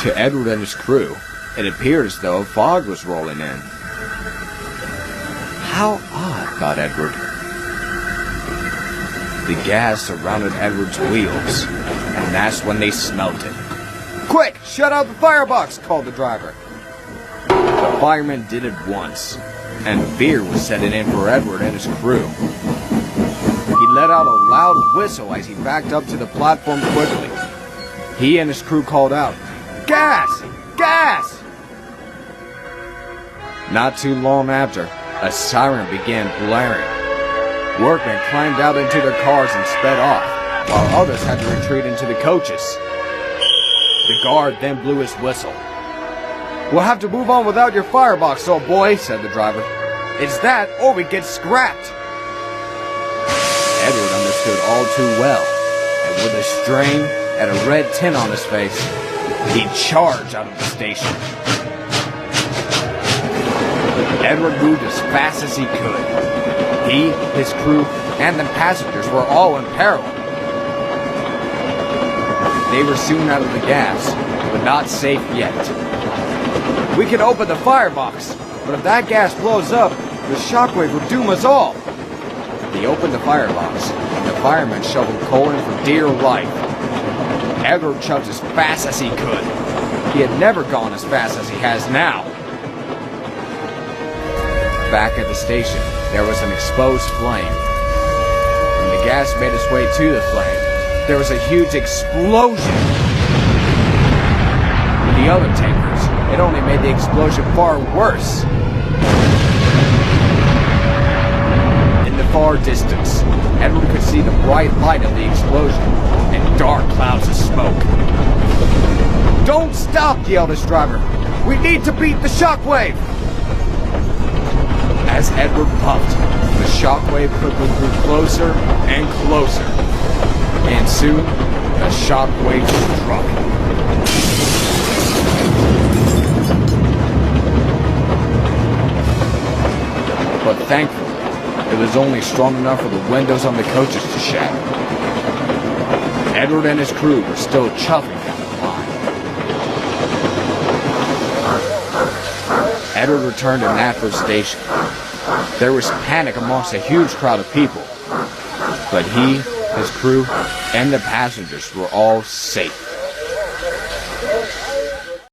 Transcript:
To Edward and his crew, it appeared as though a fog was rolling in. How odd, thought Edward. The gas surrounded Edward's wheels, and that's when they smelt it. "Quick, shut out the firebox," called the driver. The fireman did it once, and fear was setting in for Edward and his crew. He let out a loud whistle as he backed up to the platform quickly. He and his crew called out, "Gas! Gas!" Not too long after, a siren began blaring. Workmen climbed out into their cars and sped off, while others had to retreat into the coaches. The guard then blew his whistle. "We'll have to move on without your firebox, old boy," said the driver. "It's that or we get scrapped." Edward understood all too well, and with a strain and a red tint on his face, he charged out of the station. Edward moved as fast as he could. He, his crew, and the passengers were all in peril. They were soon out of the gas, but not safe yet. "We can open the firebox, but if that gas blows up, the shockwave will doom us all." They opened the firebox, and the firemen shoveled coal in for dear life. Edward shoved as fast as he could. He had never gone as fast as he has now. Back at the station, there was an exposed flame. When the gas made its way to the flame, there was a huge explosion. With the other tankers, it only made the explosion far worse. In the far distance, Edward could see the bright light of the explosion and dark clouds of smoke. "Don't stop!" yelled his driver. "We need to beat the shockwave!" As Edward puffed, the shockwave quickly grew closer and closer. And soon, the shockwave struck. But thankfully, it was only strong enough for the windows on the coaches to shatter. Edward and his crew were still chuffing down the line. Edward returned to Natford Station. There was panic amongst a huge crowd of people, but he, his crew, and the passengers were all safe.